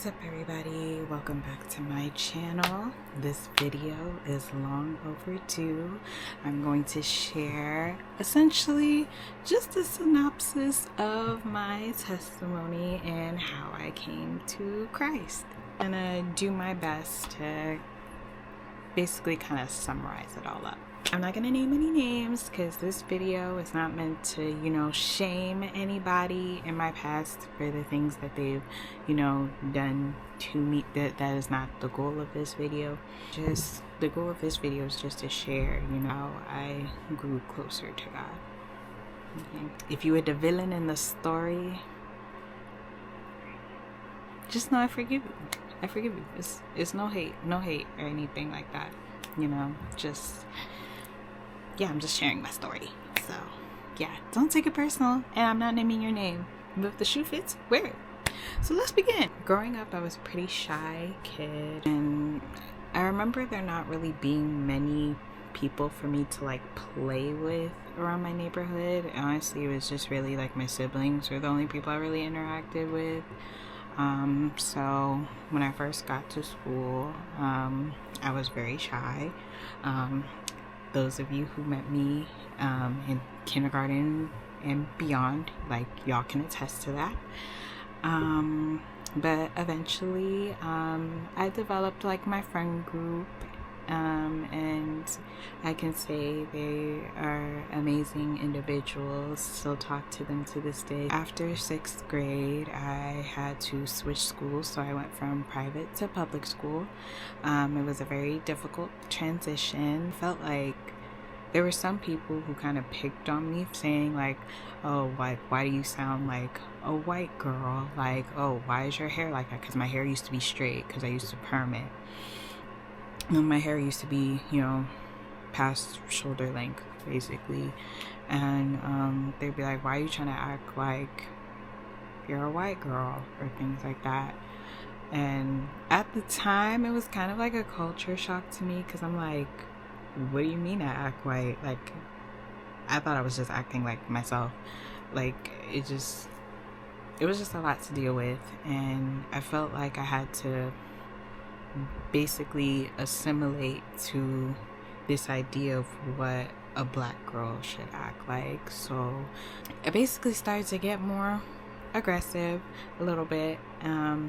What's up, everybody? Welcome back to my channel. This video is long overdue. I'm going to share essentially just a synopsis of my testimony and how I came to Christ. I'm gonna do my best to basically kind of summarize it all up. I'm not gonna name any names because this video is not meant to, shame anybody in my past for the things that they've, done to me. That is not the goal of this video. Just the goal of this video is just to share, how I grew closer to God. Okay. If you were the villain in the story, just know I forgive you. I forgive you. It's no hate or anything like that. I'm just sharing my story. So, don't take it personal. And I'm not naming your name. But if the shoe fits, wear it. So let's begin. Growing up, I was a pretty shy kid. And I remember there not really being many people for me to play with around my neighborhood. Honestly, it was just really my siblings were the only people I really interacted with. So when I first got to school, I was very shy. Those of you who met me in kindergarten and beyond, y'all can attest to that. But eventually, I developed my friend group, and I can say they are amazing individuals. Still talk to them to this day. After 6th grade, I had to switch schools, so I went from private to public school. It was a very difficult transition. Felt like there were some people who kind of picked on me, saying oh, why do you sound like a white girl? Oh, why is your hair like that? Because my hair used to be straight, because I used to perm it. And my hair used to be, past shoulder length, basically. And they'd be like, why are you trying to act like you're a white girl? Or things like that. And at the time, it was kind of like a culture shock to me, because I'm like, what do you mean I act white? I thought I was just acting like myself. It was just a lot to deal with, and I felt like I had to basically assimilate to this idea of what a black girl should act like. So I basically started to get more aggressive a little bit,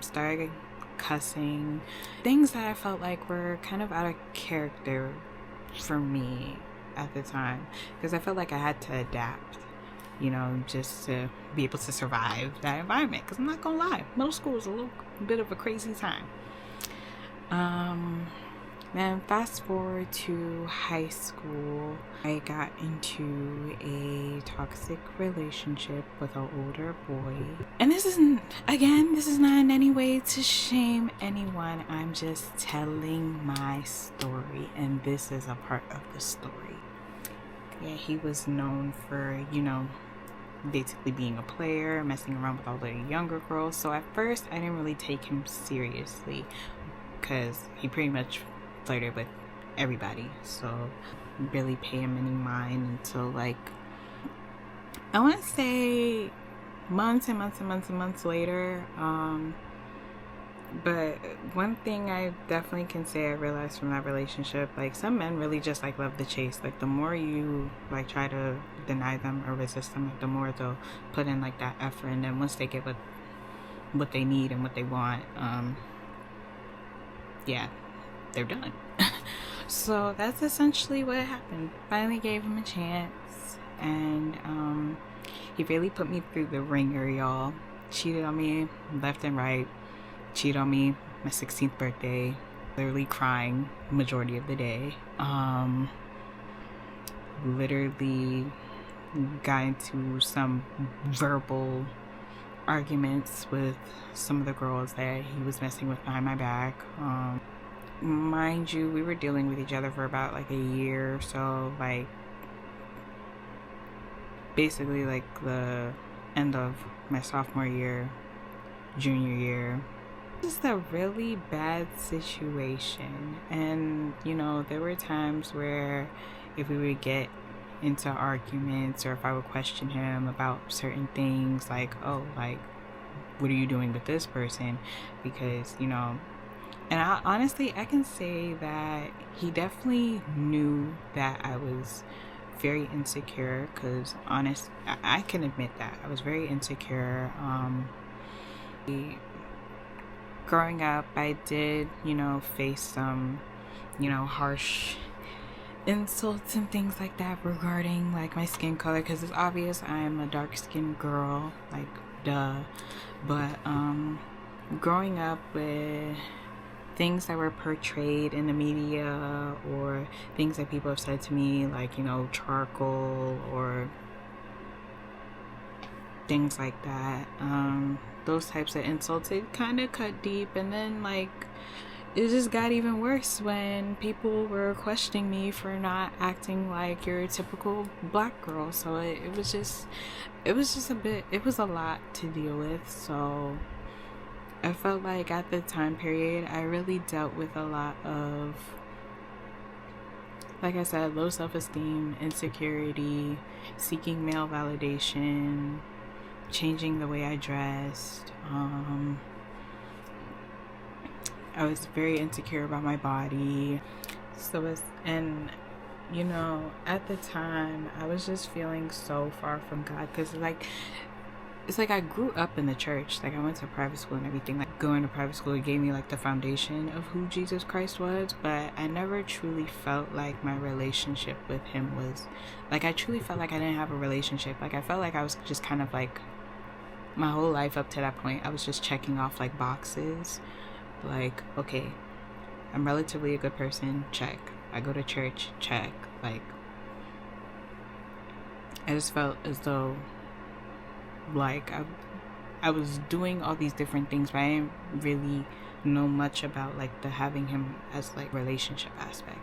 started cussing, things that I felt like were kind of out of character for me at the time, because I felt like I had to adapt, just to be able to survive that environment. Because I'm not gonna lie, middle school was a little bit of a crazy time. Then fast forward to high school, I got into a toxic relationship with an older boy. And this is not in any way to shame anyone. I'm just telling my story, and this is a part of the story. Yeah, he was known for, basically being a player, messing around with all the younger girls. So at first, I didn't really take him seriously, because he pretty much flirted with everybody. So really pay him any mind until I want to say months and months and months and months later. But one thing I definitely can say I realized from that relationship, some men really just love the chase. The more you try to deny them or resist them, the more they'll put in that effort. And then once they get what they need and what they want, they're done. So that's essentially what happened. Finally gave him a chance, and he really put me through the ringer, y'all. Cheated on me left and right. Cheated on me my 16th birthday. Literally crying majority of the day. Literally got into some verbal arguments with some of the girls that he was messing with behind my back. Mind you, we were dealing with each other for about a year or so. Basically the end of my sophomore year, junior year. Just a really bad situation. And there were times where if we would get into arguments, or if I would question him about certain things, what are you doing with this person? Because, you know, and honestly, I can say that he definitely knew that I was very insecure, because I can admit that I was very insecure. Growing up, I did, you know, face some, you know, harsh insults and things like that regarding like my skin color, because it's obvious I am a dark skinned girl, like duh. But growing up with things that were portrayed in the media, or things that people have said to me, like, you know, charcoal or things like that, those types of insults, it kind of cut deep. And then like it just got even worse when people were questioning me for not acting like your typical black girl. So it was just it was a lot to deal with. So I felt like at the time period, I really dealt with a lot of, like I said, low self-esteem, insecurity, seeking male validation, changing the way I dressed. I was very insecure about my body. And you know, at the time, I was just feeling so far from God, because it's like I grew up in the church. Like I went to private school and everything. Like going to private school, it gave me like the foundation of who Jesus Christ was, but I never truly felt like my relationship with him was, like, I truly felt like I didn't have a relationship. Like I felt like I was just kind of like, my whole life up to that point, I was just checking off like boxes. Like, okay, I'm relatively a good person, check. I go to church, check. Like, I just felt as though like I was doing all these different things, but I didn't really know much about like the having him as like relationship aspect.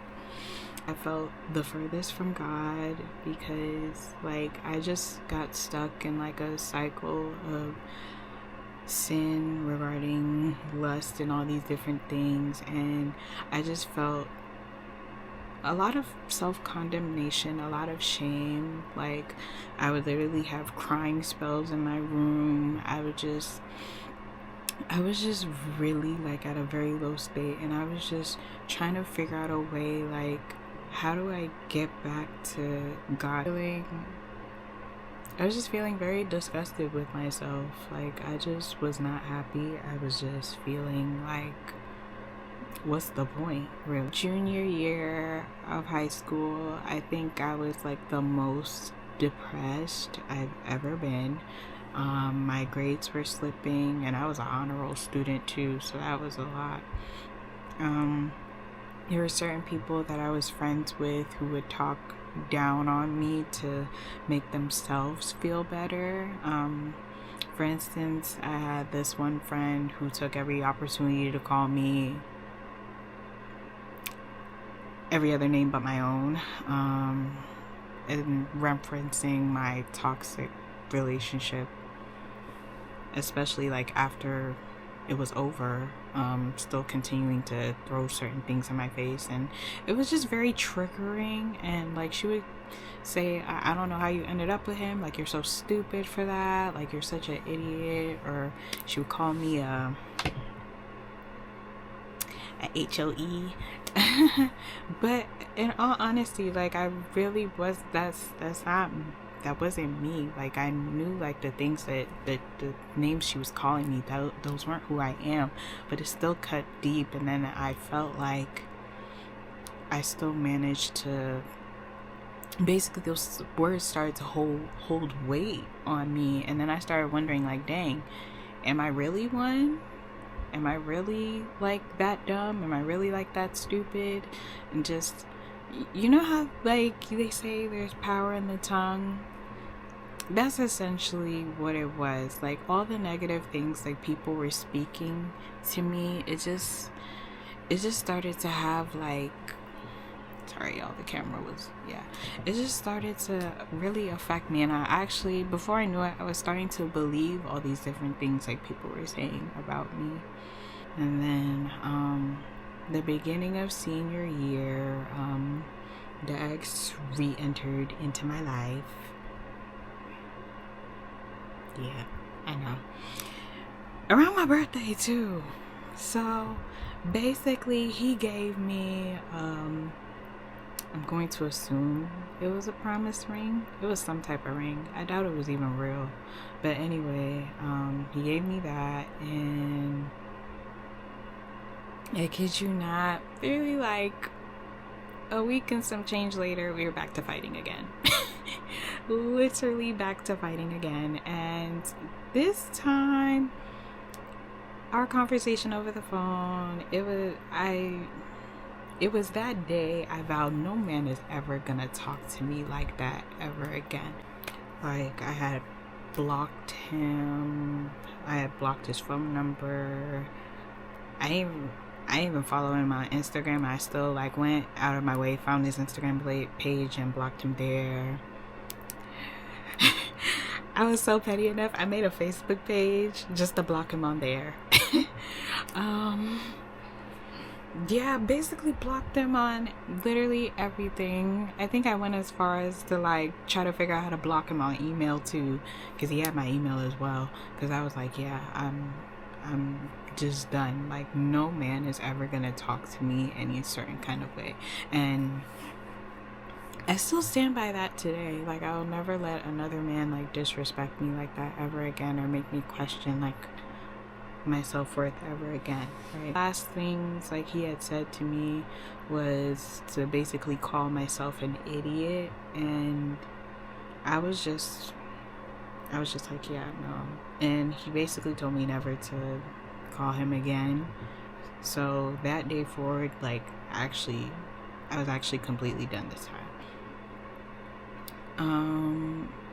I felt the furthest from God, because like I just got stuck in like a cycle of sin regarding lust and all these different things, and I just felt a lot of self-condemnation, a lot of shame. Like I would literally have crying spells in my room. I was just really like at a very low state, and I was just trying to figure out a way, like, how do I get back to God? I was just feeling very disgusted with myself. Like I just was not happy. I was just feeling like, what's the point, really? Junior year of high school, I think I was like the most depressed I've ever been. My grades were slipping, and I was an honor roll student too, so that was a lot. There were certain people that I was friends with who would talk down on me to make themselves feel better. For instance, I had this one friend who took every opportunity to call me every other name but my own, and referencing my toxic relationship, especially like after it was over, still continuing to throw certain things in my face, and it was just very triggering. And like she would say, I don't know how you ended up with him, like you're so stupid for that, like you're such an idiot. Or she would call me a HOE. But in all honesty, like I really was, that wasn't me. Like I knew like the things that the names she was calling me, those weren't who I am, but it still cut deep. And then I felt like I still managed to, basically those words started to hold weight on me. And then I started wondering, like, dang, am I really one? Am I really like that dumb? Am I really like that stupid? And just, you know how like they say there's power in the tongue? That's essentially what it was. Like all the negative things like people were speaking to me, it just started to have like, sorry y'all, the camera was, yeah, it just started to really affect me. And I actually, before I knew it, I was starting to believe all these different things like people were saying about me. And then the beginning of senior year, the ex re-entered into my life. Yeah, I know. around my birthday too. So basically he gave me I'm going to assume it was a promise ring. It was some type of ring. I doubt it was even real. But anyway, he gave me that, and I kid you not, really like a week and some change later, we were back to fighting again. Literally back to fighting again. And this time, our conversation over the phone, it was that day I vowed no man is ever gonna talk to me like that ever again. Like, I had blocked him, I had blocked his phone number, I didn't even follow him on Instagram. I still like went out of my way, found his Instagram page and blocked him there. I was so petty enough, I made a Facebook page just to block him on there. Yeah, basically blocked him on literally everything. I think I went as far as to like try to figure out how to block him on email too, because he had my email as well. Because I was like, yeah, I'm just done. Like, no man is ever gonna talk to me any certain kind of way, and I still stand by that today. Like, I'll never let another man like disrespect me like that ever again, or make me question like my self-worth ever again, right? Last things like he had said to me was to basically call myself an idiot, and I was just like, yeah, no. And he basically told me never to call him again. So that day forward, like, I was actually completely done this time.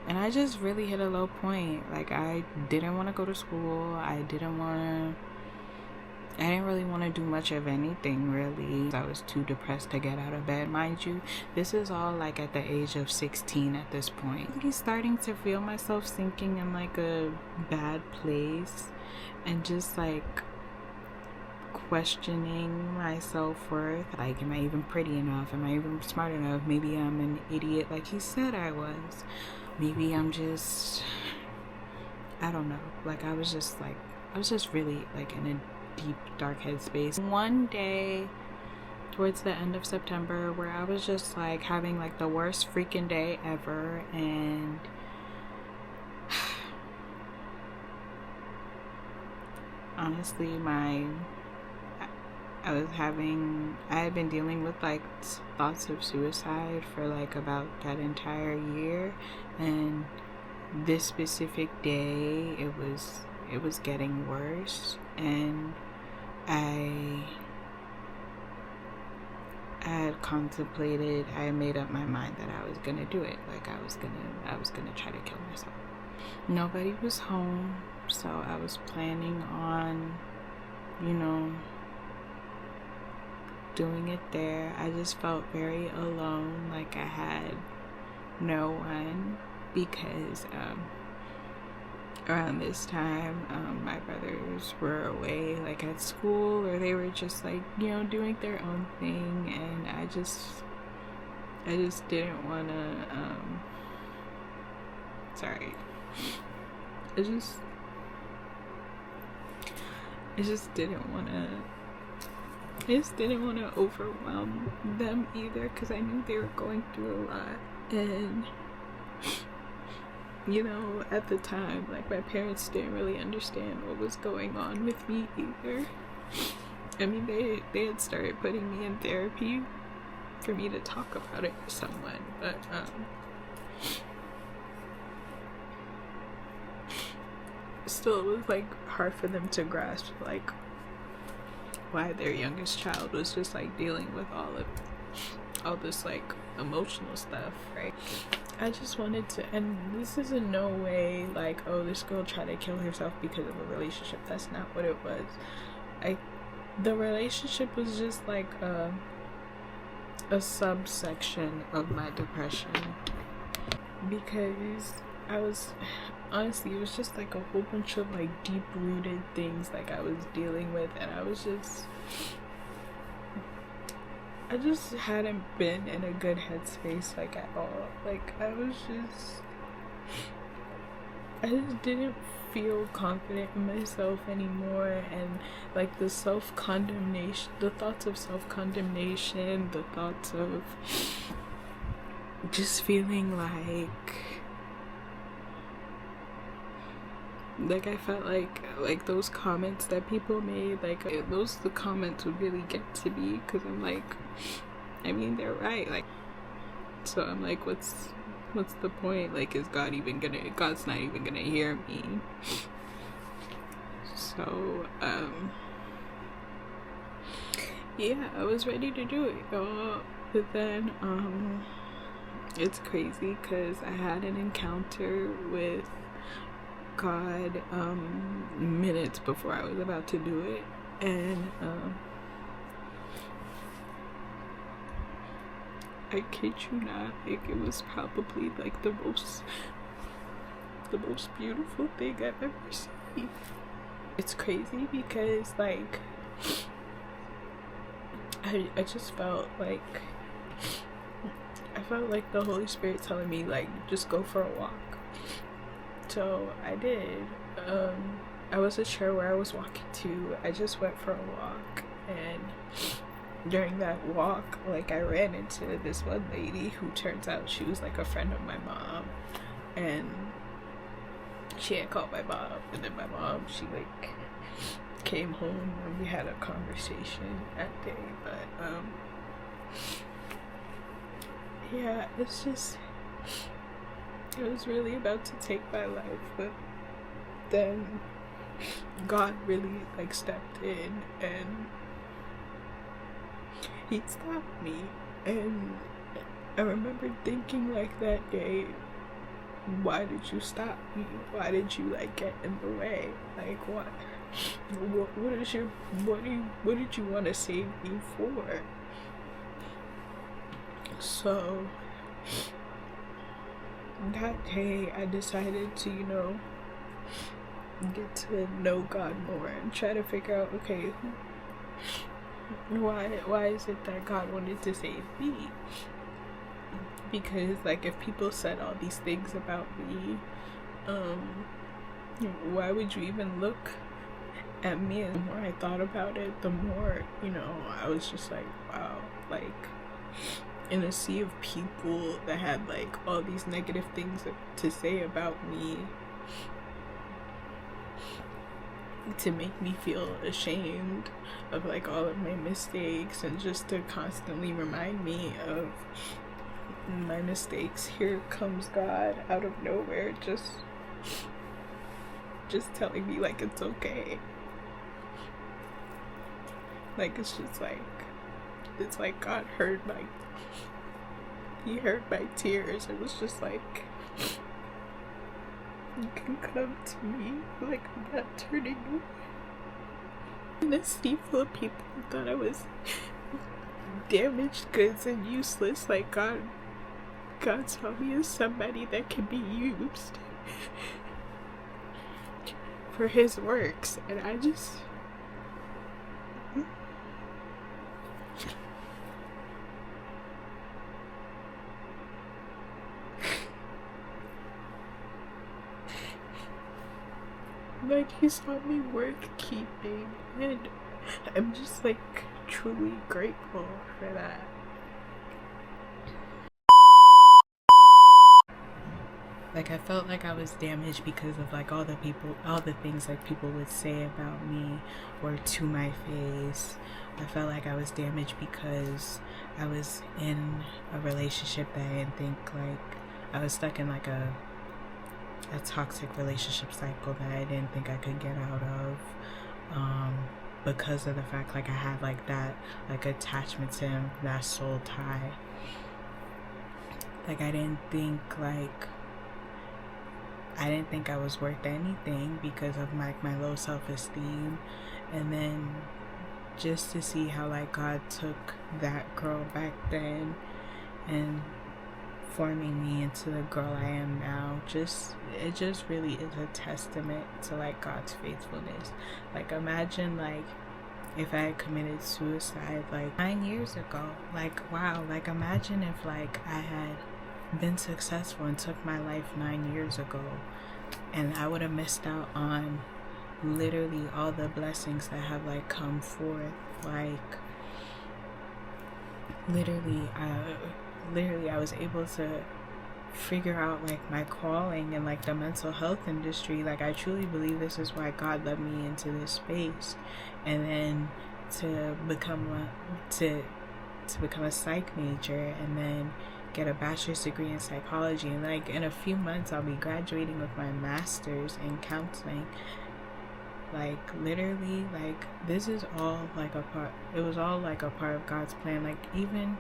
And I just really hit a low point. Like, I didn't want to go to school. I didn't really want to do much of anything, really. I was too depressed to get out of bed. Mind you, this is all like at the age of 16 at this point. I'm starting to feel myself sinking in like a bad place, and just like questioning my self-worth. Like, am I even pretty enough? Am I even smart enough? Maybe I'm an idiot like he said I was. Maybe I'm just, I don't know. Like, I was just really like in a deep dark headspace. One day towards the end of September, where I was just like having like the worst freaking day ever, and honestly, I had been dealing with like thoughts of suicide for like about that entire year, and this specific day it was getting worse, and I made up my mind that I was gonna do it. Like, I was gonna try to kill myself. Nobody was home, so I was planning on, doing it there. I just felt very alone, like I had no one, because around this time my brothers were away like at school, or they were just like doing their own thing, and I just didn't want to I just didn't want to overwhelm them either, because I knew they were going through a lot. And at the time, like, my parents didn't really understand what was going on with me either. I mean, they had started putting me in therapy for me to talk about it with someone, but still, it was like hard for them to grasp like why their youngest child was just like dealing with all this like emotional stuff, right? I just wanted to, and this is in no way like, oh, this girl tried to kill herself because of a relationship. That's not what it was. The relationship was just like a subsection of my depression, because honestly, it was just like a whole bunch of like deep-rooted things like I was dealing with, and I just hadn't been in a good headspace like at all. Like, I just didn't feel confident in myself anymore, and like the self-condemnation, the thoughts of self-condemnation, the thoughts of just feeling like I felt like those comments that people made, like the comments would really get to me, because I'm like, I mean, they're right, like, so I'm like, what's the point? Like, is God's not even gonna hear me? So yeah, I was ready to do it, y'all. But then it's crazy because I had an encounter with God minutes before I was about to do it, and I kid you not, like, it was probably like the most beautiful thing I've ever seen. It's crazy because like I just felt like the Holy Spirit telling me, like, just go for a walk. So I did. I wasn't sure where I was walking to. I just went for a walk, and during that walk, like, I ran into this one lady who turns out she was like a friend of my mom, and she had called my mom, and then my mom, she like came home and we had a conversation that day. But yeah, it's just, it was really about to take my life, but then God really like stepped in and he stopped me. And I remember thinking like that day, why did you stop me? Why did you like get in the way? Like, what did you want to save me for? So that day I decided to, you know, get to know God more and try to figure out, okay, why is it that God wanted to save me? Because like, if people said all these things about me, why would you even look at me? And the more I thought about it, the more, you know, I was just like, wow, like, in a sea of people that had like all these negative things to say about me, to make me feel ashamed of like all of my mistakes, and just to constantly remind me of my mistakes, here comes God out of nowhere, just telling me like it's okay. Like, it's just like, it's like God heard he heard my tears. It was just like, you can come to me, like, I'm not turning away. In a sea full of people who thought I was damaged goods and useless, like, God saw me as somebody that can be used for his works. And I just, like, he saw me worth keeping, and I'm just like truly grateful for that. Like, I felt like I was damaged because of like all the things like people would say about me or to my face. I felt like I was damaged because I was in a relationship that I didn't think, like, I was stuck in like a toxic relationship cycle that I didn't think I could get out of, because of the fact, like, I had like that like attachment to him, that soul tie. Like, I didn't think I was worth anything because of my low self-esteem. And then just to see how like God took that girl back then and forming me into the girl I am now, it just really is a testament to like God's faithfulness. Like, imagine like if I had committed suicide like 9 years ago. Like, wow, like imagine if like I had been successful and took my life 9 years ago. and I would have missed out on literally all the blessings that have like come forth. Like literally I was able to figure out like my calling in like the mental health industry. Like I truly believe this is why God led me into this space. And then to become a psych major, and then get a bachelor's degree in psychology, and like in a few months I'll be graduating with my master's in counseling. Like literally, like this is all like a part, it was all like a part of God's plan. Like even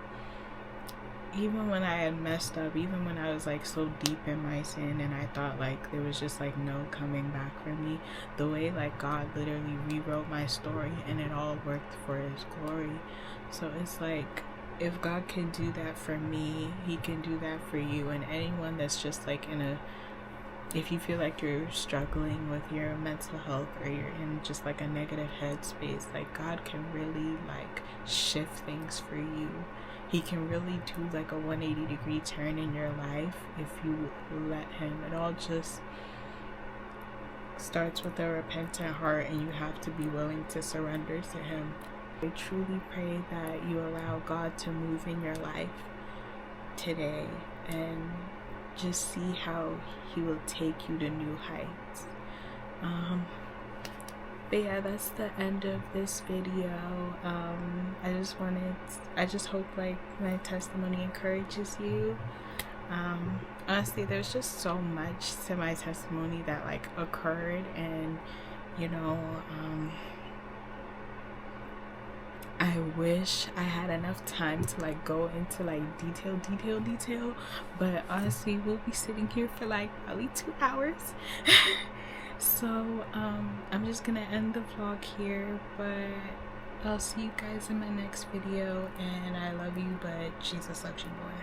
when I had messed up, even when I was like so deep in my sin and I thought like there was just like no coming back for me, the way like God literally rewrote my story and it all worked for his glory. So it's like, if God can do that for me, he can do that for you. And anyone that's just like if you feel like you're struggling with your mental health, or you're in just like a negative headspace, like God can really like shift things for you. He can really do like a 180-degree turn in your life if you let him. It all just starts with a repentant heart, and you have to be willing to surrender to him. I truly pray that you allow God to move in your life today, and just see how he will take you to new heights. But yeah, that's the end of this video. I just hope like my testimony encourages you. Honestly, there's just so much to my testimony that like occurred, and you know, I wish I had enough time to like go into like detail, but honestly we'll be sitting here for like probably 2 hours. So I'm just gonna end the vlog here, but I'll see you guys in my next video, and I love you, but Jesus loves you more.